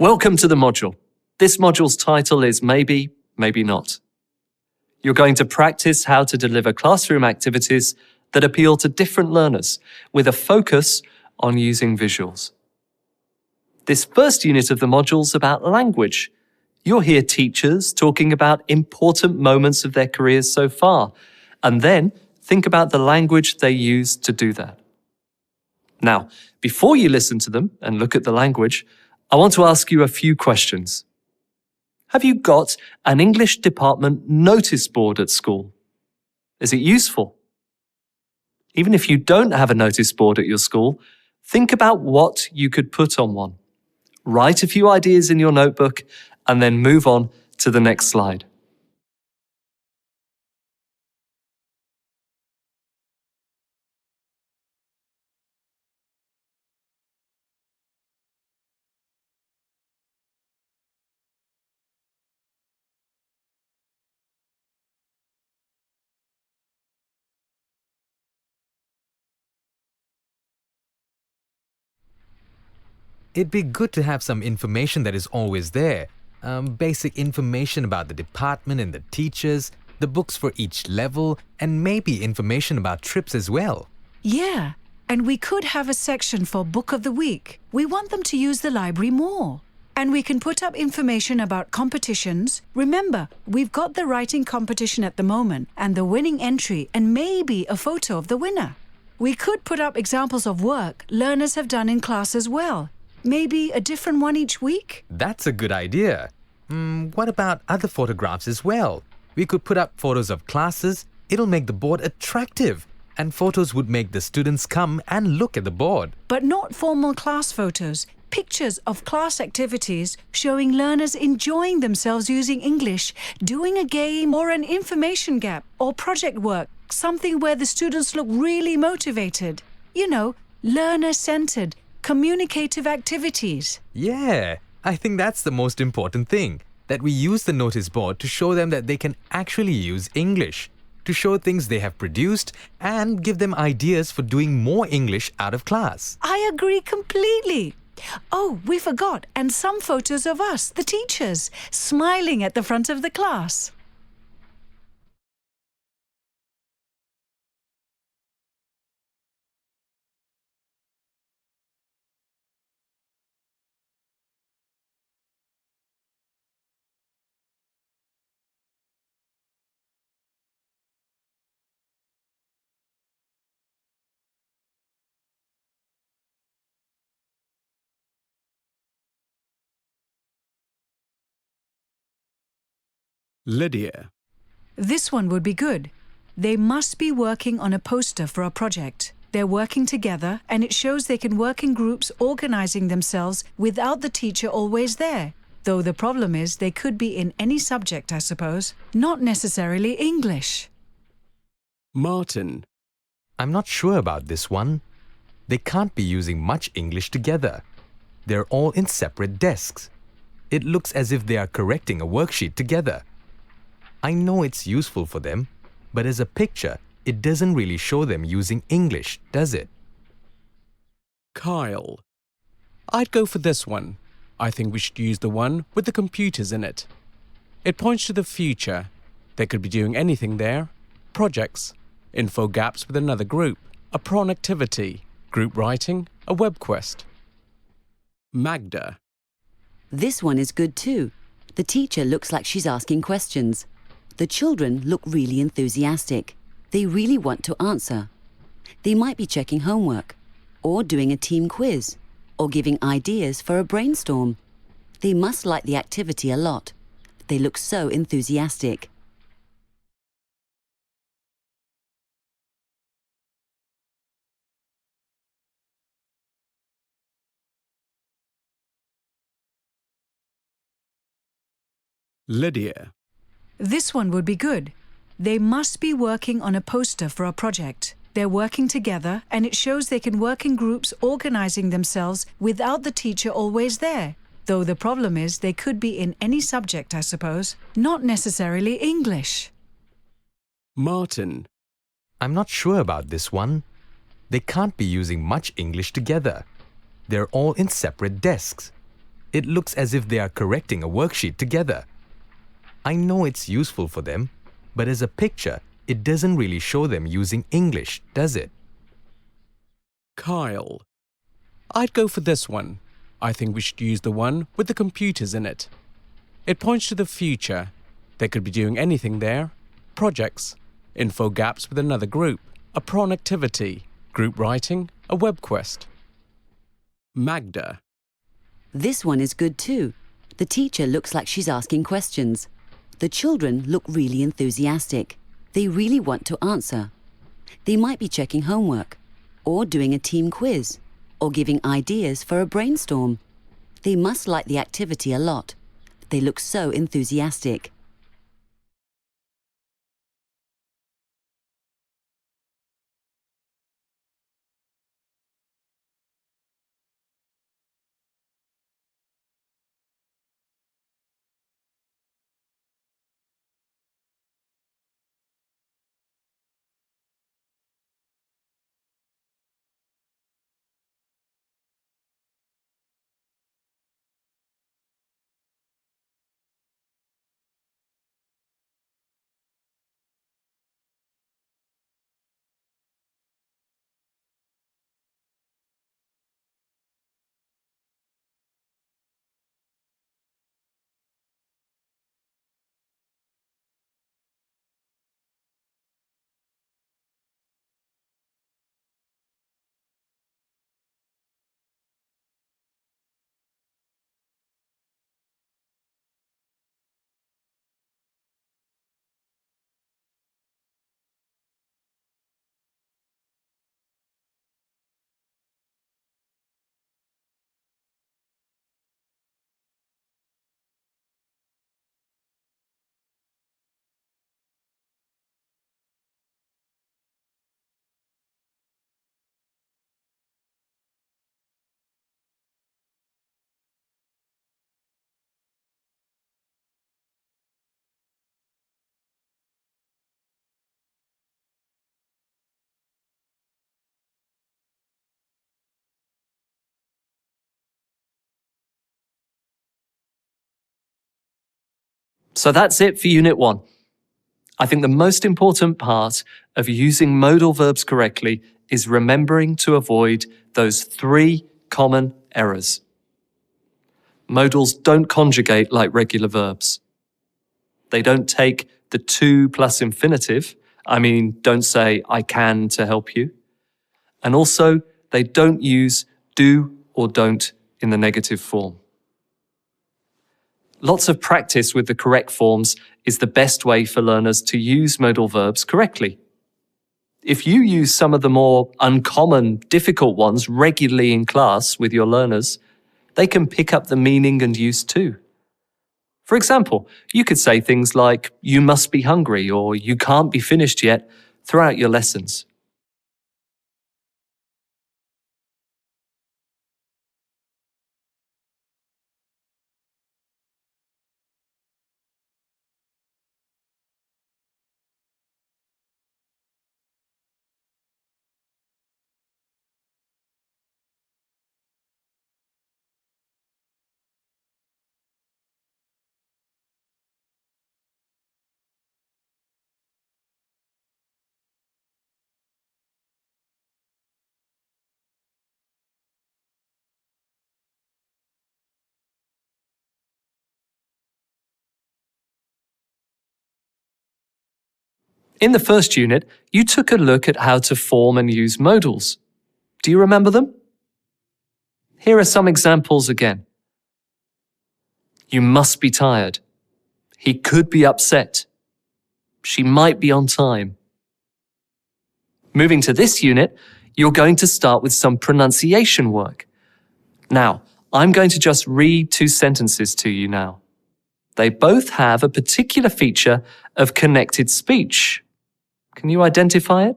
Welcome to the module. This module's title is Maybe, Maybe Not. You're going to practice how to deliver classroom activities that appeal to different learners with a focus on using visuals. This first unit of the module's about language. You'll hear teachers talking about important moments of their careers so far, and then think about the language they use to do that. Now, before you listen to them and look at the language, I want to ask you a few questions. Have you got an English department notice board at school? Is it useful? Even if you don't have a notice board at your school, think about what you could put on one. Write a few ideas in your notebook and then move on to the next slide. It'd be good to have some information that is always there. Basic information about the department and the teachers, the books for each level, and maybe information about trips as well. Yeah, and we could have a section for Book of the Week. We want them to use the library more. And we can put up information about competitions. Remember, we've got the writing competition at the moment and the winning entry and maybe a photo of the winner. We could put up examples of work learners have done in class as well. Maybe a different one each week? That's a good idea. What about other photographs as well? We could put up photos of classes. It'll make the board attractive. And photos would make the students come and look at the board. But not formal class photos. Pictures of class activities showing learners enjoying themselves using English, doing a game or an information gap or project work, something where the students look really motivated. You know, learner-centered, communicative activities. Yeah, I think that's the most important thing, that we use the notice board to show them that they can actually use English, to show things they have produced and give them ideas for doing more English out of class. I agree completely. Oh, we forgot, and some photos of us, the teachers, smiling at the front of the class. Lydia. This one would be good. They must be working on a poster for a project. They're working together and it shows they can work in groups organizing themselves without the teacher always there. Though the problem is they could be in any subject, I suppose, not necessarily English. Martin. I'm not sure about this one. They can't be using much English together. They're all in separate desks. It looks as if they are correcting a worksheet together. I know it's useful for them, but as a picture, it doesn't really show them using English, does it? Kyle. I'd go for this one. I think we should use the one with the computers in it. It points to the future. They could be doing anything there. Projects, info gaps with another group, a prawn activity, group writing, a web quest. Magda. This one is good too. The teacher looks like she's asking questions. The children look really enthusiastic. They really want to answer. They might be checking homework, or doing a team quiz, or giving ideas for a brainstorm. They must like the activity a lot. They look so enthusiastic. Lydia. This one would be good. They must be working on a poster for a project. They're working together and it shows they can work in groups organizing themselves without the teacher always there. Though the problem is they could be in any subject, I suppose, not necessarily English. Martin. I'm not sure about this one. They can't be using much English together. They're all in separate desks. It looks as if they are correcting a worksheet together. I know it's useful for them, but as a picture, it doesn't really show them using English, does it? Kyle. I'd go for this one. I think we should use the one with the computers in it. It points to the future. They could be doing anything there. Projects, info gaps with another group, a prawn activity, group writing, a web quest. Magda. This one is good too. The teacher looks like she's asking questions. The children look really enthusiastic. They really want to answer. They might be checking homework, or doing a team quiz, or giving ideas for a brainstorm. They must like the activity a lot. They look so enthusiastic. So that's it for Unit 1. I think the most important part of using modal verbs correctly is remembering to avoid those 3 common errors. Modals don't conjugate like regular verbs. They don't take the to plus infinitive. Don't say I can to help you. And also, they don't use do or don't in the negative form. Lots of practice with the correct forms is the best way for learners to use modal verbs correctly. If you use some of the more uncommon, difficult ones regularly in class with your learners, they can pick up the meaning and use too. For example, you could say things like, you must be hungry or you can't be finished yet throughout your lessons. In the first unit, you took a look at how to form and use modals. Do you remember them? Here are some examples again. You must be tired. He could be upset. She might be on time. Moving to this unit, you're going to start with some pronunciation work. Now, I'm going to just read 2 sentences to you now. They both have a particular feature of connected speech. Can you identify it?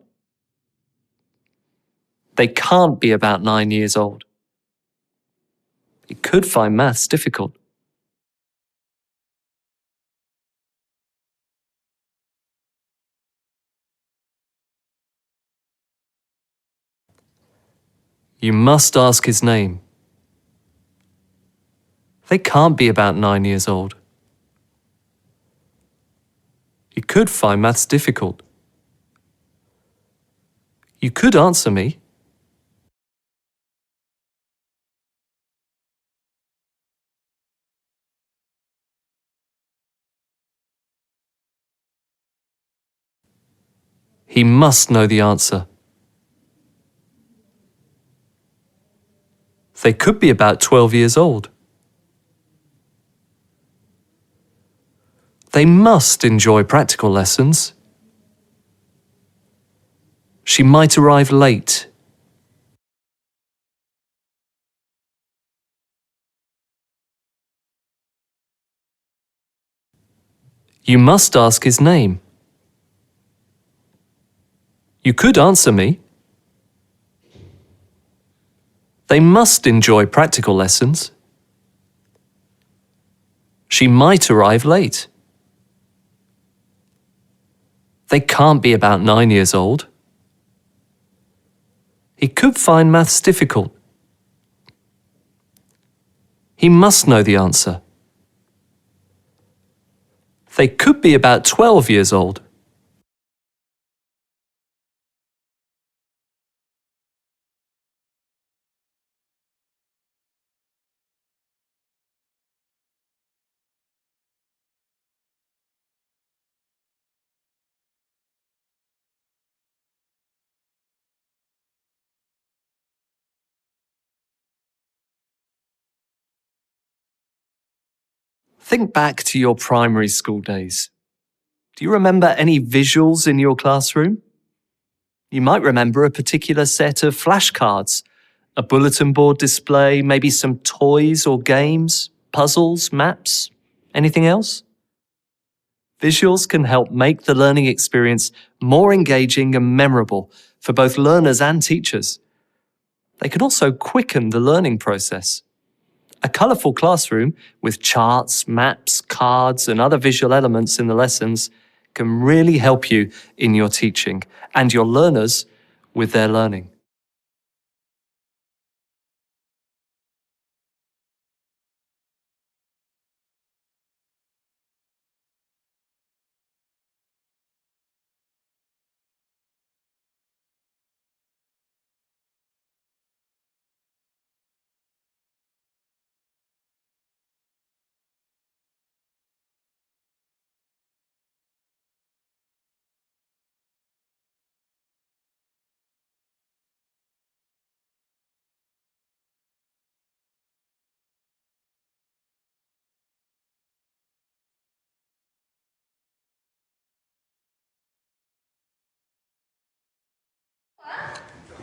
They can't be about 9 years old. He could find maths difficult. You must ask his name. They can't be about 9 years old. You could find maths difficult. You could answer me. He must know the answer. They could be about 12 years old. They must enjoy practical lessons. She might arrive late. You must ask his name. You could answer me. They must enjoy practical lessons. She might arrive late. They can't be about 9 years old. He could find maths difficult. He must know the answer. They could be about 12 years old. Think back to your primary school days. Do you remember any visuals in your classroom? You might remember a particular set of flashcards, a bulletin board display, maybe some toys or games, puzzles, maps, anything else? Visuals can help make the learning experience more engaging and memorable for both learners and teachers. They can also quicken the learning process. A colourful classroom with charts, maps, cards, and other visual elements in the lessons can really help you in your teaching and your learners with their learning.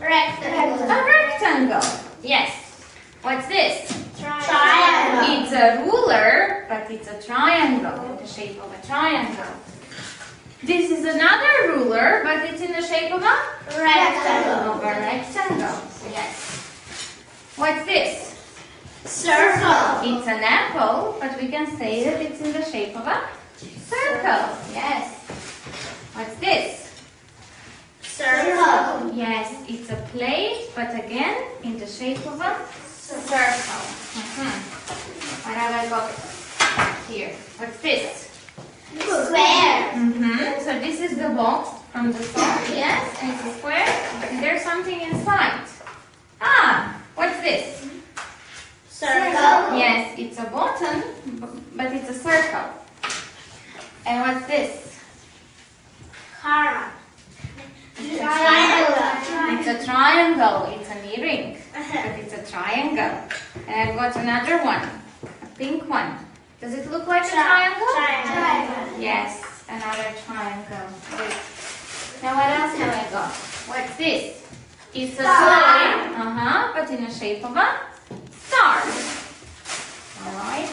Rectangle. A rectangle. Yes. What's this? Triangle. It's a ruler, but it's a triangle, in the shape of a triangle. This is another ruler, but it's in the shape of a Rectangle. Of a rectangle. Yes. What's this? Circle. It's an apple, but we can say that it's in the shape of a circle. Yes. What's this? Circle. Yes, it's a plate, but again in the shape of a circle. What have I got here? What's this? Square. So this is the box from the song. Yes, and it's a square. And there's something inside. Ah, what's this? Circle. Yes, it's a button, but it's a circle. And what's this? Heart. Triangle. It's a triangle. It's an earring, but it's a triangle. And I've got another one, a pink one. Does it look like a triangle? Triangle. Yes, another triangle. Good. Now what else have I got? What's this? It's a Star. but in the shape of a star. Alright.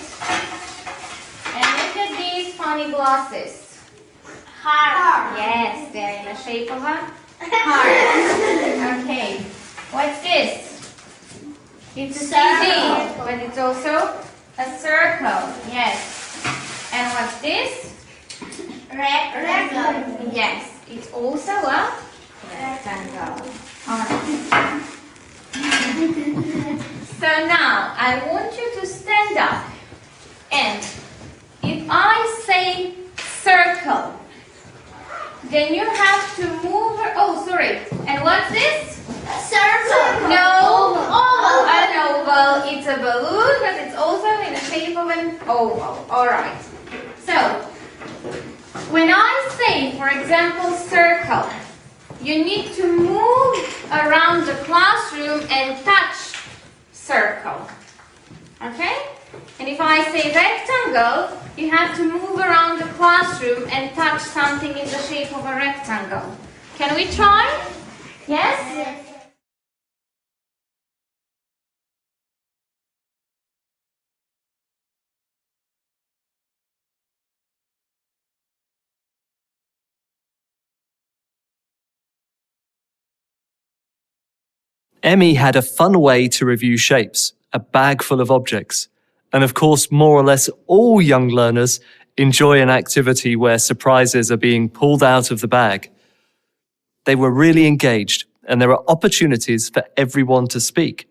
And look at these funny glasses. Heart. Yes, they're in the shape of a heart. Okay. What's this? It's a CD, but it's also a circle. Yes. And what's this? Rectangle. Yes, it's also a rectangle. Alright. So now I want you to stand up again. If I say circle, then you have to move. Oh, sorry. And what's this? Circle. No. Oval. An oval. It's a balloon, but it's also in the shape of an oval. All right. So, when I say, for example, circle, you need to move around the classroom and touch circle. Okay? And if I say rectangle, you have to move around the classroom and touch something in the shape of a rectangle. Can we try? Yes? Emmy had a fun way to review shapes, a bag full of objects. And of course, more or less all young learners enjoy an activity where surprises are being pulled out of the bag. They were really engaged, and there are opportunities for everyone to speak.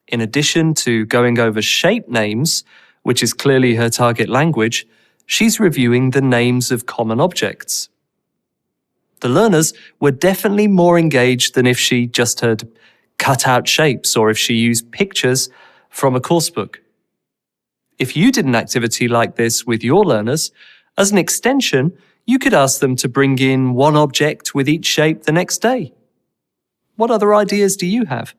In addition to going over shape names, which is clearly her target language, she's reviewing the names of common objects. The learners were definitely more engaged than if she just heard cut out shapes or if she used pictures from a course book. If you did an activity like this with your learners, as an extension, you could ask them to bring in one object with each shape the next day. What other ideas do you have?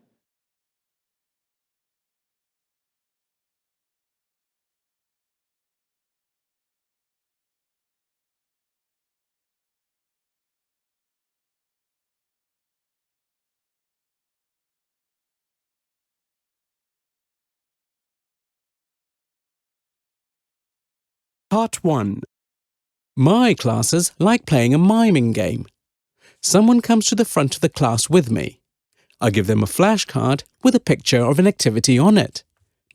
Part 1. My classes like playing a miming game. Someone comes to the front of the class with me. I give them a flashcard with a picture of an activity on it.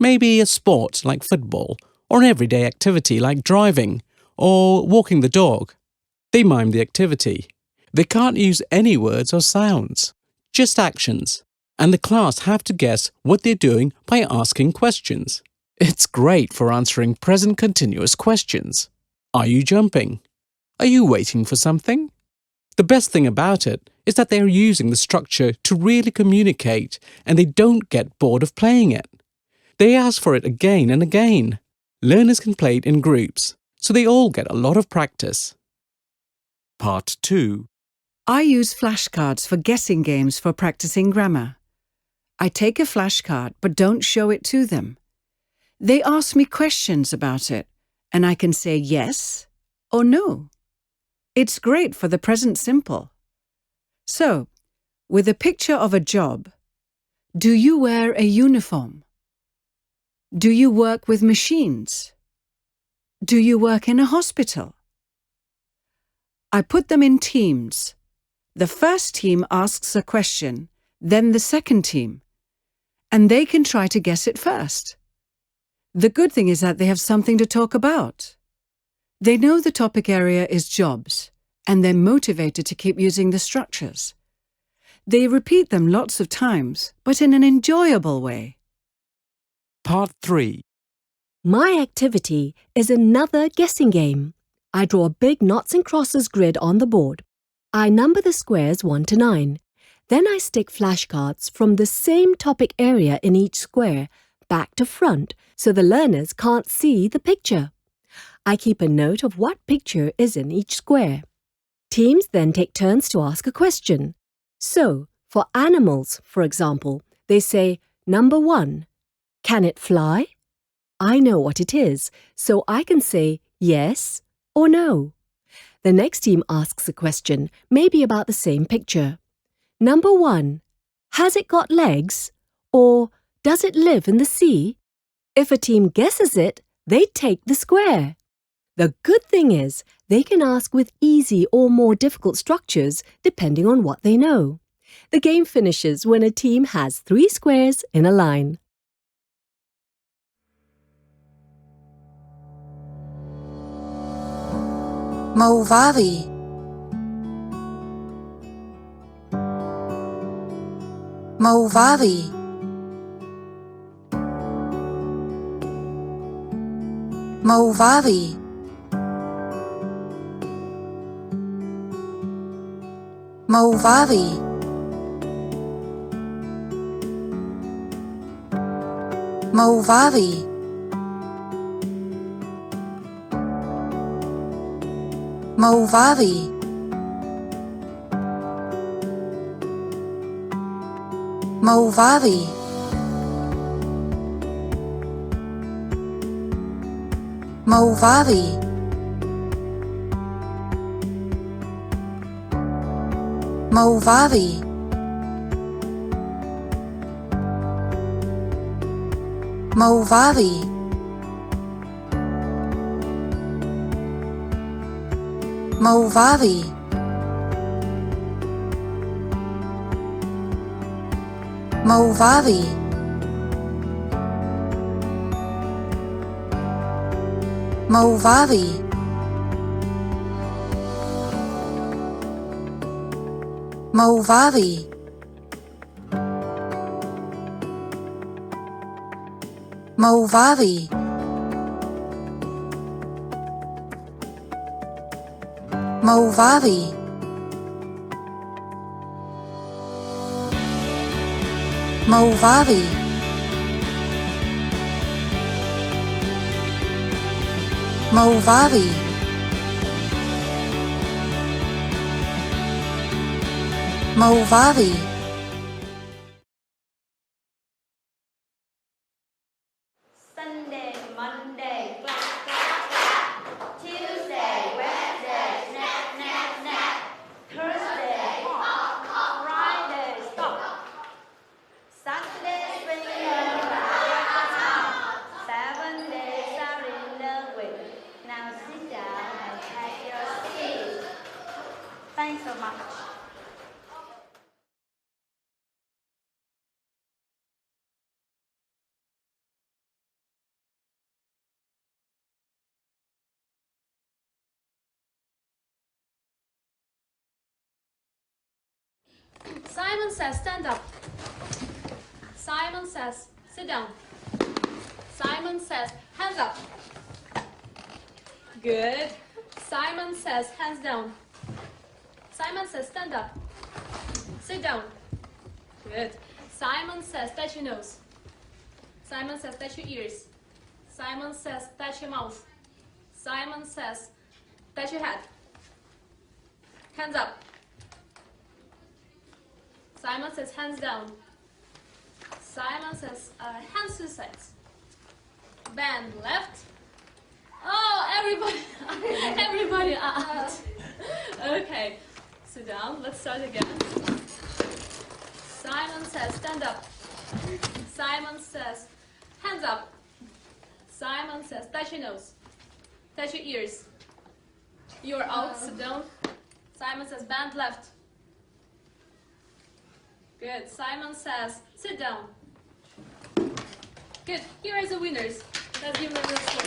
Maybe a sport like football, or an everyday activity like driving, or walking the dog. They mime the activity. They can't use any words or sounds, just actions. And the class have to guess what they're doing by asking questions. It's great for answering present continuous questions. Are you jumping? Are you waiting for something? The best thing about it is that they are using the structure to really communicate and they don't get bored of playing it. They ask for it again and again. Learners can play it in groups, so they all get a lot of practice. Part 2. I use flashcards for guessing games for practicing grammar. I take a flashcard but don't show it to them. They ask me questions about it, and I can say yes or no. It's great for the present simple. So, with a picture of a job, do you wear a uniform? Do you work with machines? Do you work in a hospital? I put them in teams. The first team asks a question, then the second team, and they can try to guess it first. The good thing is that they have something to talk about. They know the topic area is jobs, and they're motivated to keep using the structures. They repeat them lots of times, but in an enjoyable way. Part 3. My activity is another guessing game. I draw a big noughts and crosses grid on the board. I number the squares 1 to 9. Then I stick flashcards from the same topic area in each square, back to front, so the learners can't see the picture. I keep a note of what picture is in each square. Teams then take turns to ask a question. So, for animals, for example, they say, number 1, can it fly? I know what it is, so I can say yes or no. The next team asks a question, maybe about the same picture. Number 1, has it got legs? Or does it live in the sea? If a team guesses it, they take the square. The good thing is, they can ask with easy or more difficult structures depending on what they know. The game finishes when a team has 3 squares in a line. Mauvavi. Mauvavi. Màu vá vì. Màu vá vì. Màu vá vì. Màu vá vì. Màu vá vì. Màu vá vì. Màu vá vì. Màu vá vì. Màu vá vì. Màu vá vì. Màu vá vì. Màu vá vì. Màu vá vì. Màu vá vì. Màu vá vì. Màu vá vì. Màu vá vì. Sunday, Monday, clap, clap, clap. Tuesday, Wednesday, nap, nap, nap. Thursday, hop, hop. Friday, stop. Saturday, spinning around. 7 days out in the week. Now sit down and take your seat. Thanks so much. Simon says, stand up. Simon says, sit down. Simon says, hands up. Good. Simon says, hands down. Simon says, stand up. Sit down. Good. Simon says, touch your nose. Simon says, touch your ears. Simon says, touch your mouth. Simon says, touch your head. Hands up. Simon says, hands down. Simon says, hands to the sides. Bend left. Oh, everybody, everybody out. Okay, sit down. Let's start again. Simon says, stand up. Simon says, hands up. Simon says, touch your nose. Touch your ears. You're out, sit down. Simon says, bend left. Good. Simon says, sit down. Good. Here are the winners. Let's give them the score.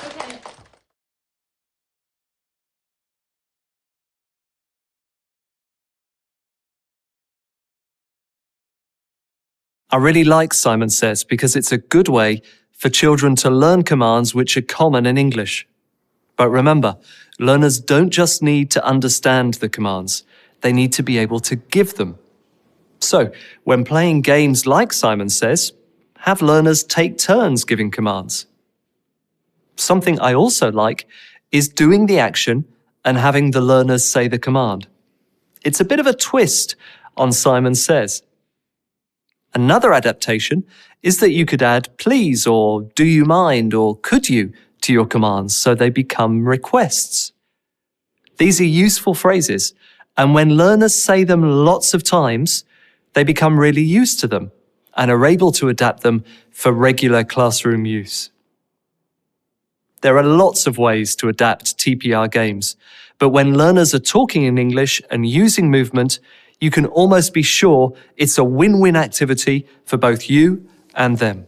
Okay. I really like Simon Says because it's a good way for children to learn commands which are common in English. But remember, learners don't just need to understand the commands, they need to be able to give them. So, when playing games like Simon Says, have learners take turns giving commands. Something I also like is doing the action and having the learners say the command. It's a bit of a twist on Simon Says. Another adaptation is that you could add please or do you mind or could you to your commands so they become requests. These are useful phrases, and when learners say them lots of times, they become really used to them and are able to adapt them for regular classroom use. There are lots of ways to adapt TPR games, but when learners are talking in English and using movement, you can almost be sure it's a win-win activity for both you and them.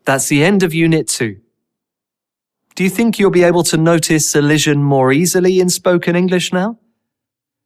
That's the end of Unit 2. Do you think you'll be able to notice elision more easily in spoken English now?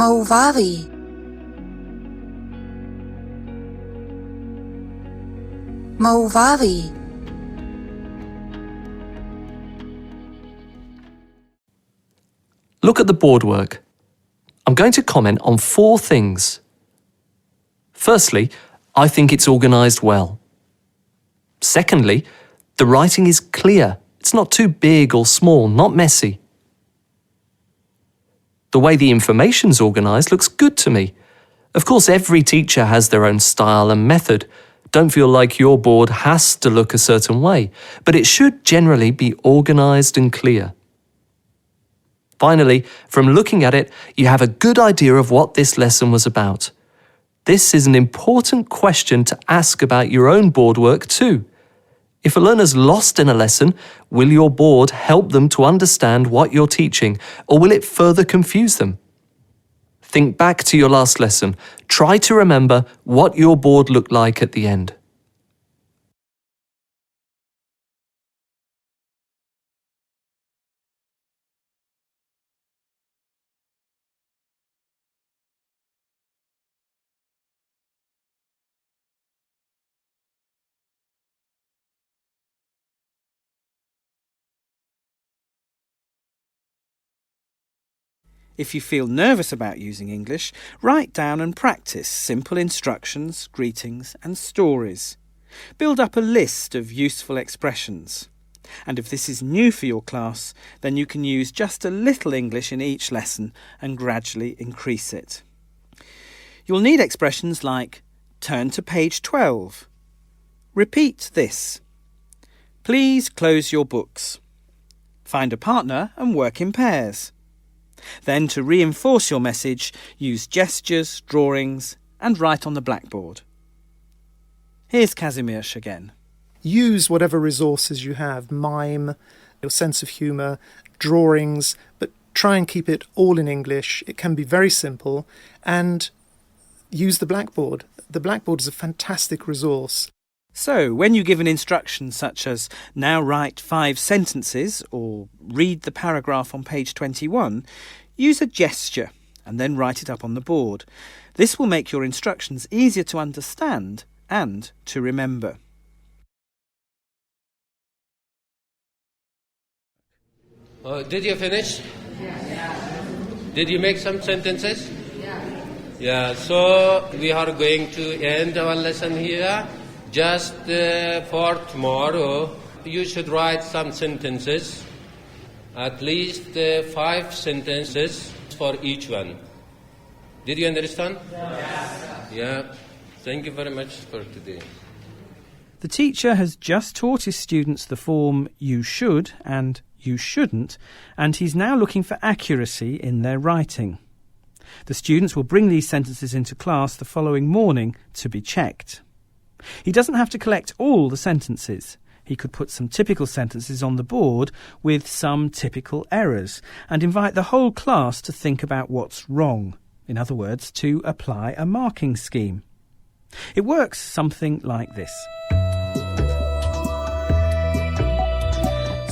Movavi. Movavi. Look at the board work. I'm going to comment on 4 things. Firstly, I think it's organised well. Secondly, the writing is clear. It's not too big or small, not messy. The way the information's organised looks good to me. Of course, every teacher has their own style and method. Don't feel like your board has to look a certain way, but it should generally be organised and clear. Finally, from looking at it, you have a good idea of what this lesson was about. This is an important question to ask about your own board work too. If a learner's lost in a lesson, will your board help them to understand what you're teaching, or will it further confuse them? Think back to your last lesson. Try to remember what your board looked like at the end. If you feel nervous about using English, write down and practice simple instructions, greetings and stories. Build up a list of useful expressions. And if this is new for your class, then you can use just a little English in each lesson and gradually increase it. You'll need expressions like turn to page 12. Repeat this. Please close your books. Find a partner and work in pairs. Then, to reinforce your message, use gestures, drawings, and write on the blackboard. Here's Kazimierz again. Use whatever resources you have, mime, your sense of humour, drawings, but try and keep it all in English. It can be very simple, and use the blackboard. The blackboard is a fantastic resource. So, when you give an instruction such as, now write 5 sentences, or read the paragraph on page 21, use a gesture and then write it up on the board. This will make your instructions easier to understand and to remember. Did you finish? Yeah. Did you make some sentences? Yeah, so we are going to end our lesson here. Just for tomorrow, you should write some sentences, at least 5 sentences for each one. Did you understand? Yes. Yeah. Thank you very much for today. The teacher has just taught his students the form you should and you shouldn't, and he's now looking for accuracy in their writing. The students will bring these sentences into class the following morning to be checked. He doesn't have to collect all the sentences. He could put some typical sentences on the board with some typical errors and invite the whole class to think about what's wrong. In other words, to apply a marking scheme. It works something like this.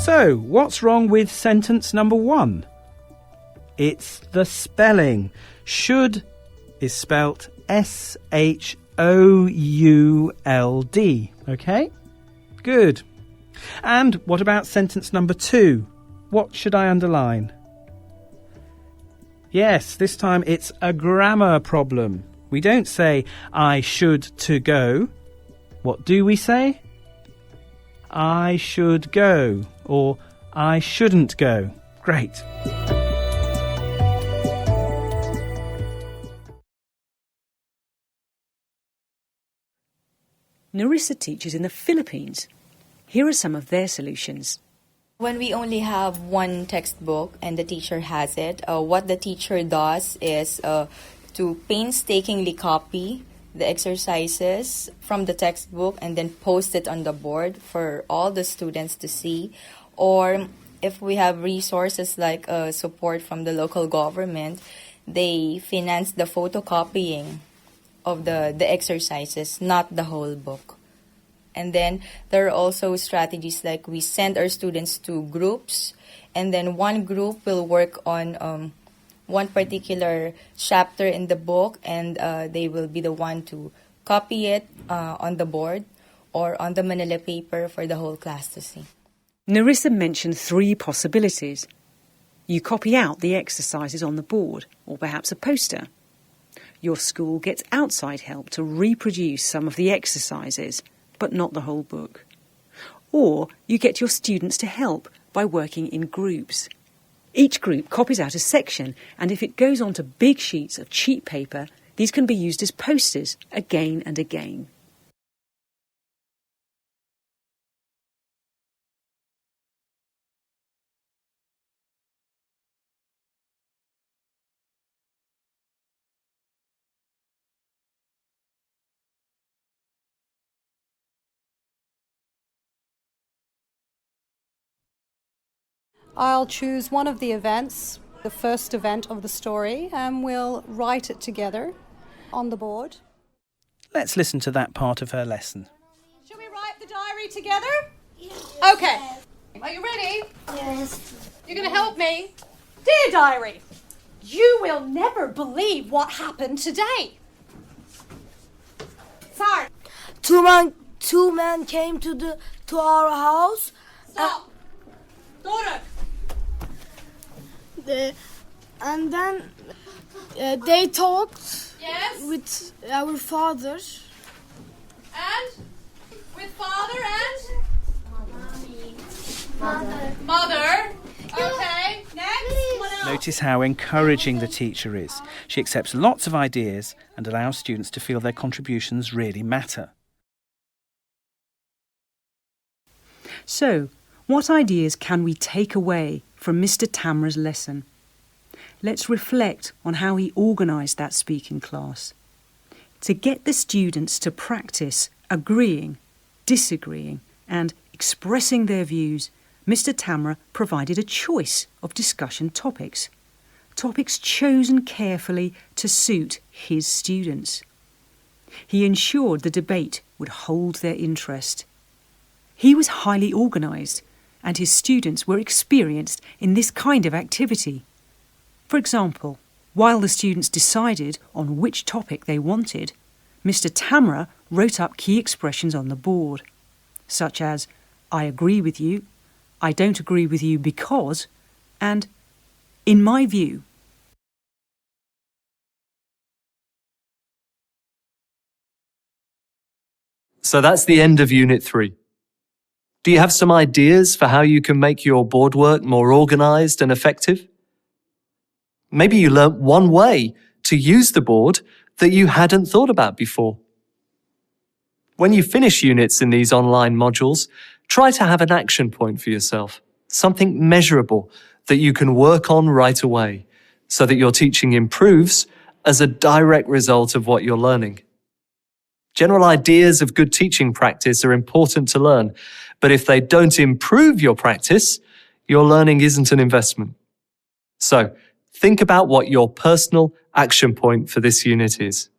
So, what's wrong with sentence number 1? It's the spelling. Should is spelt S-H-O-U-L-D. OK? Good. And what about sentence number 2? What should I underline? Yes, this time it's a grammar problem. We don't say, I should to go. What do we say? I should go, or I shouldn't go. Great. Narissa teaches in the Philippines. Here are some of their solutions. When we only have one textbook and the teacher has it, what the teacher does is to painstakingly copy the exercises from the textbook and then post it on the board for all the students to see. Or if we have resources like support from the local government, they finance the photocopying of the exercises, not the whole book. And then there are also strategies like we send our students to groups, and then one group will work on one particular chapter in the book, and they will be the one to copy it on the board or on the manila paper for the whole class to see. Narissa mentioned 3 possibilities. You copy out the exercises on the board, or perhaps a poster. Your school gets outside help to reproduce some of the exercises, but not the whole book. Or you get your students to help by working in groups. Each group copies out a section, and if it goes onto big sheets of cheap paper, these can be used as posters again and again. I'll choose one of the events, the first event of the story, and we'll write it together on the board. Let's listen to that part of her lesson. Shall we write the diary together? Yes. Okay. Are you ready? Yes. You're going to help me? Dear diary, you will never believe what happened today. Sorry. Two men came to our house. Stop. Doruk. And then they talked Yes. with our father. And? With father and? Mother. Okay. Next. What else? Notice how encouraging the teacher is. She accepts lots of ideas and allows students to feel their contributions really matter. So, what ideas can we take away from Mr. Tamra's lesson? Let's reflect on how he organised that speaking class. To get the students to practice agreeing, disagreeing and expressing their views, Mr. Tamra provided a choice of discussion topics. Topics chosen carefully to suit his students. He ensured the debate would hold their interest. He was highly organised, and his students were experienced in this kind of activity. For example, while the students decided on which topic they wanted, Mr. Tamra wrote up key expressions on the board, such as, I agree with you, I don't agree with you because, and in my view. So that's the end of Unit 3. Do you have some ideas for how you can make your board work more organised and effective? Maybe you learnt one way to use the board that you hadn't thought about before. When you finish units in these online modules, try to have an action point for yourself, something measurable that you can work on right away, so that your teaching improves as a direct result of what you're learning. General ideas of good teaching practice are important to learn, but if they don't improve your practice, your learning isn't an investment. So, think about what your personal action point for this unit is.